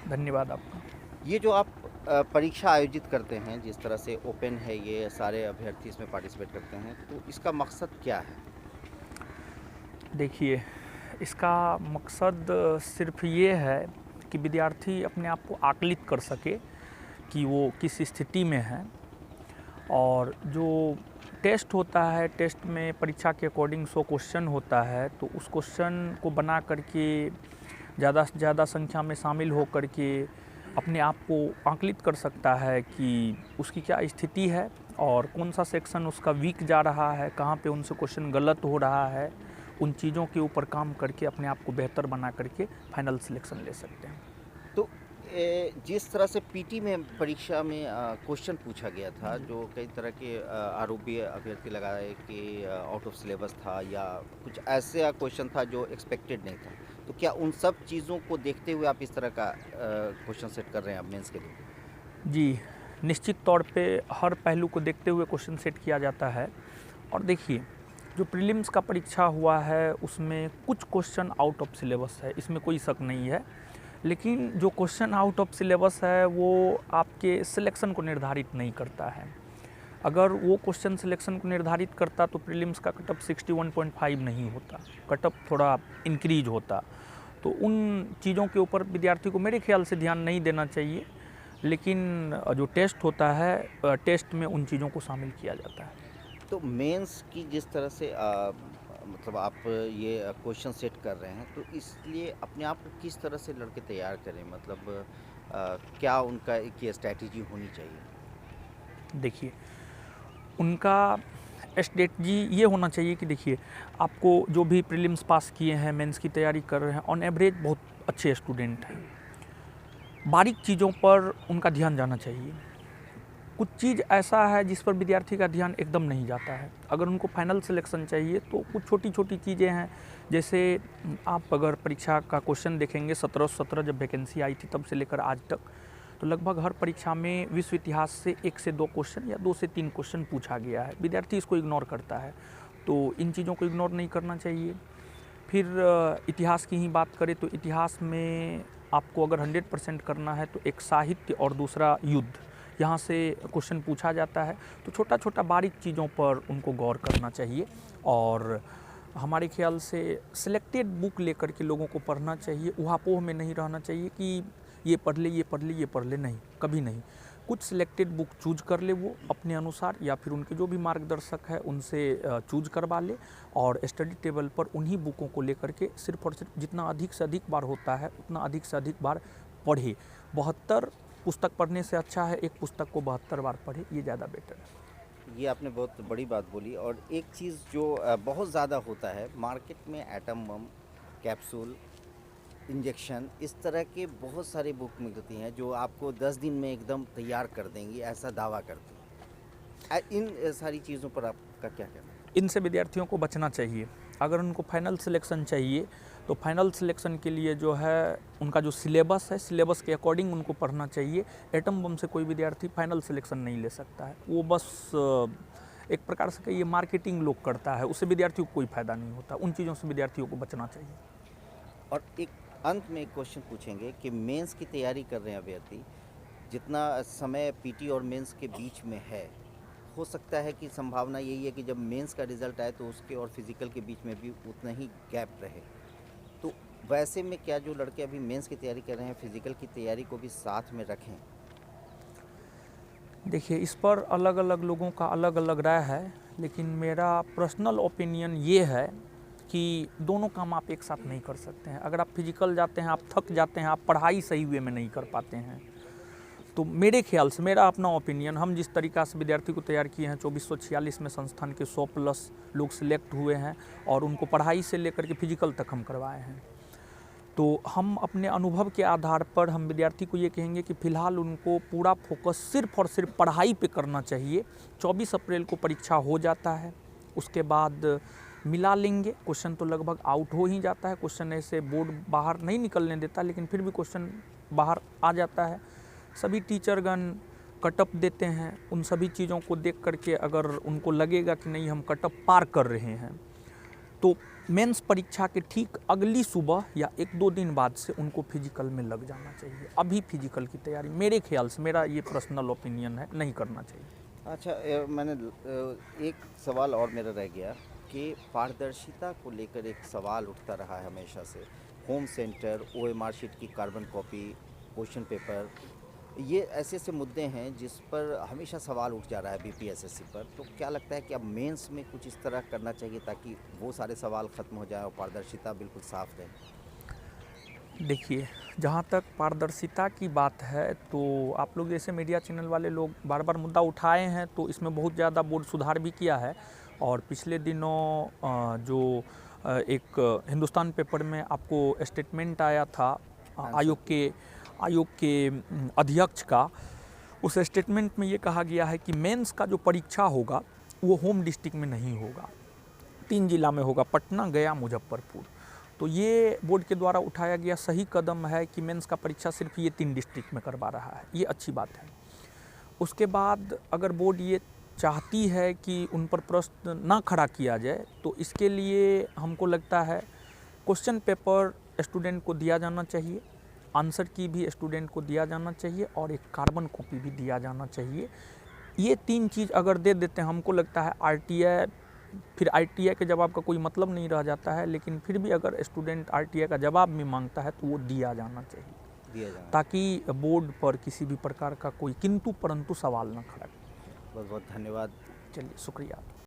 धन्यवाद आपका। ये जो आप परीक्षा आयोजित करते हैं, जिस तरह से ओपन है ये, सारे अभ्यर्थी इसमें पार्टिसिपेट करते हैं, तो इसका मकसद क्या है? देखिए, इसका मकसद सिर्फ़ ये है कि विद्यार्थी अपने आप को आकलित कर सके कि वो किस स्थिति में है। और जो टेस्ट होता है, टेस्ट में परीक्षा के अकॉर्डिंग 100 क्वेश्चन होता है, तो उस क्वेश्चन को बना कर के ज़्यादा से ज़्यादा संख्या में शामिल हो कर के अपने आप को आकलित कर सकता है कि उसकी क्या स्थिति है और कौन सा सेक्शन उसका वीक जा रहा है, कहाँ पे उनसे क्वेश्चन गलत हो रहा है। उन चीज़ों के ऊपर काम करके अपने आप को बेहतर बना करके फाइनल सिलेक्शन ले सकते हैं। तो जिस तरह से पीटी में परीक्षा में क्वेश्चन पूछा गया था, जो कई तरह के आरोप भी अभ्यर्थी लगाए कि आउट ऑफ सिलेबस था या कुछ ऐसा क्वेश्चन था जो एक्सपेक्टेड नहीं था, तो क्या उन सब चीज़ों को देखते हुए आप इस तरह का क्वेश्चन सेट कर रहे हैं अब मेंस के लिए? जी, निश्चित तौर पे हर पहलू को देखते हुए क्वेश्चन सेट किया जाता है। और देखिए, जो प्रीलिम्स का परीक्षा हुआ है उसमें कुछ क्वेश्चन आउट ऑफ सिलेबस है, इसमें कोई शक नहीं है। लेकिन जो क्वेश्चन आउट ऑफ सिलेबस है वो आपके सिलेक्शन को निर्धारित नहीं करता है। अगर वो क्वेश्चन सिलेक्शन को निर्धारित करता तो प्रीलिम्स का कट ऑफ 61.5 नहीं होता, कट ऑफ थोड़ा इंक्रीज होता। तो उन चीज़ों के ऊपर विद्यार्थी को मेरे ख्याल से ध्यान नहीं देना चाहिए। लेकिन जो टेस्ट होता है, टेस्ट में उन चीज़ों को शामिल किया जाता है। तो मेंस की जिस तरह से मतलब आप ये क्वेश्चन सेट कर रहे हैं, तो इसलिए अपने आप को किस तरह से लड़के तैयार करें? मतलब क्या उनका एक ये स्ट्रैटेजी होनी चाहिए? देखिए, उनका स्ट्रेटजी ये होना चाहिए कि देखिए, आपको जो भी प्रीलिम्स पास किए हैं, मेंस की तैयारी कर रहे हैं, ऑन एवरेज बहुत अच्छे स्टूडेंट हैं। बारीक चीज़ों पर उनका ध्यान जाना चाहिए। कुछ चीज़ ऐसा है जिस पर विद्यार्थी का ध्यान एकदम नहीं जाता है। अगर उनको फाइनल सिलेक्शन चाहिए तो कुछ छोटी छोटी चीज़ें हैं, जैसे आप अगर परीक्षा का क्वेश्चन देखेंगे 1717 जब वैकेंसी आई थी तब से लेकर आज तक, तो लगभग हर परीक्षा में विश्व इतिहास से 1 से 2 क्वेश्चन या 2 से 3 क्वेश्चन पूछा गया है। विद्यार्थी इसको इग्नोर करता है, तो इन चीज़ों को इग्नोर नहीं करना चाहिए। फिर इतिहास की ही बात करें तो इतिहास में आपको अगर 100% करना है तो एक साहित्य और दूसरा युद्ध, यहाँ से क्वेश्चन पूछा जाता है। तो छोटा छोटा बारीक चीज़ों पर उनको गौर करना चाहिए और हमारे ख्याल से सिलेक्टेड बुक लेकर के लोगों को पढ़ना चाहिए। ऊहापोह में नहीं रहना चाहिए कि ये पढ़ ले, ये पढ़ ले, ये पढ़ ले, नहीं, कभी नहीं। कुछ सिलेक्टेड बुक चूज कर ले वो अपने अनुसार, या फिर उनके जो भी मार्गदर्शक है उनसे चूज करवा ले और स्टडी टेबल पर उन्हीं बुकों को लेकर के सिर्फ और सिर्फ जितना अधिक से अधिक बार होता है उतना अधिक से अधिक बार पढ़े। 72 पुस्तक पढ़ने से अच्छा है एक पुस्तक को 72 बार पढ़े, ये ज़्यादा बेटर है। ये आपने बहुत बड़ी बात बोली। और एक चीज़ जो बहुत ज़्यादा होता है मार्केट में, एटम बम, कैप्सूल, इंजेक्शन, इस तरह के बहुत सारी बुक मिलती हैं जो आपको 10 दिन में एकदम तैयार कर देंगी, ऐसा दावा करती हैं। इन सारी चीज़ों पर आपका क्या कहना है? इनसे विद्यार्थियों को बचना चाहिए। अगर उनको फाइनल सिलेक्शन चाहिए तो फाइनल सिलेक्शन के लिए जो है उनका जो सिलेबस है, सिलेबस के अकॉर्डिंग उनको पढ़ना चाहिए। एटम बम से कोई विद्यार्थी फाइनल सिलेक्शन नहीं ले सकता है। वो बस एक प्रकार से कहिए मार्केटिंग लोग करता है, उससे विद्यार्थियों को कोई फ़ायदा नहीं होता। उन चीज़ों से विद्यार्थियों को बचना चाहिए। और एक अंत में एक क्वेश्चन पूछेंगे कि मेंस की तैयारी कर रहे हैं अभ्यर्थी, जितना समय पीटी और मेंस के बीच में है, हो सकता है कि संभावना यही है कि जब मेंस का रिजल्ट आए तो उसके और फिजिकल के बीच में भी उतना ही गैप रहे। तो वैसे में क्या जो लड़के अभी मेंस की तैयारी कर रहे हैं, फिजिकल की तैयारी को भी साथ में रखें? देखिए, इस पर अलग अलग लोगों का अलग अलग राय है, लेकिन मेरा पर्सनल ओपिनियन ये है कि दोनों काम आप एक साथ नहीं कर सकते हैं। अगर आप फिजिकल जाते हैं, आप थक जाते हैं, आप पढ़ाई सही वे में नहीं कर पाते हैं, तो मेरे ख्याल से, मेरा अपना ओपिनियन, हम जिस तरीक़ा से विद्यार्थी को तैयार किए हैं, 2446 में संस्थान के 100 प्लस लोग सिलेक्ट हुए हैं और उनको पढ़ाई से लेकर के फिजिकल तक हम करवाए हैं। तो हम अपने अनुभव के आधार पर हम विद्यार्थी को ये कहेंगे कि फ़िलहाल उनको पूरा फोकस सिर्फ और सिर्फ पढ़ाई पे करना चाहिए। 24 अप्रैल को परीक्षा हो जाता है, उसके बाद मिला लेंगे। क्वेश्चन तो लगभग आउट हो ही जाता है, क्वेश्चन ऐसे बोर्ड बाहर नहीं निकलने देता, लेकिन फिर भी क्वेश्चन बाहर आ जाता है। सभी टीचरगण कटअप देते हैं। उन सभी चीज़ों को देख करके अगर उनको लगेगा कि नहीं हम कटअप पार कर रहे हैं, तो मेंस परीक्षा के ठीक अगली सुबह या 1-2 दिन बाद से उनको फिजिकल में लग जाना चाहिए। अभी फिजिकल की तैयारी मेरे ख्याल से, मेरा ये पर्सनल ओपिनियन है, नहीं करना चाहिए। अच्छा, एक सवाल और मेरा रह गया कि पारदर्शिता को लेकर एक सवाल उठता रहा है हमेशा से। होम सेंटर, ओएमआर शीट की कार्बन कॉपी, क्वेश्चन पेपर, ये ऐसे ऐसे मुद्दे हैं जिस पर हमेशा सवाल उठ जा रहा है बीपीएसएससी पर। तो क्या लगता है कि अब मेंस में कुछ इस तरह करना चाहिए ताकि वो सारे सवाल ख़त्म हो जाए और पारदर्शिता बिल्कुल साफ रहे? देखिए, जहाँ तक पारदर्शिता की बात है, तो आप लोग जैसे मीडिया चैनल वाले लोग बार बार मुद्दा उठाए हैं, तो इसमें बहुत ज़्यादा बोर्ड सुधार भी किया है। और पिछले दिनों एक हिंदुस्तान पेपर में आपको स्टेटमेंट आया था आयोग के अध्यक्ष का। उस स्टेटमेंट में ये कहा गया है कि मेंस का जो परीक्षा होगा वो होम डिस्ट्रिक्ट में नहीं होगा, 3 जिला में होगा, पटना, गया, मुजफ्फरपुर। तो ये बोर्ड के द्वारा उठाया गया सही कदम है कि मेंस का परीक्षा सिर्फ ये 3 डिस्ट्रिक्ट में करवा रहा है, ये अच्छी बात है। उसके बाद अगर बोर्ड ये चाहती है कि उन पर प्रश्न ना खड़ा किया जाए, तो इसके लिए हमको लगता है क्वेश्चन पेपर स्टूडेंट को दिया जाना चाहिए, आंसर की भी स्टूडेंट को दिया जाना चाहिए, और एक कार्बन कॉपी भी दिया जाना चाहिए। ये 3 चीज़ अगर दे देते हैं, हमको लगता है आरटीआई, फिर आरटीआई के जवाब का कोई मतलब नहीं रह जाता है। लेकिन फिर भी अगर स्टूडेंट आरटीआई का जवाब भी मांगता है तो वो दिया जाना चाहिए, ताकि बोर्ड पर किसी भी प्रकार का कोई किंतु परंतु सवाल ना खड़ा करे। बहुत बहुत धन्यवाद। चलिए, शुक्रिया।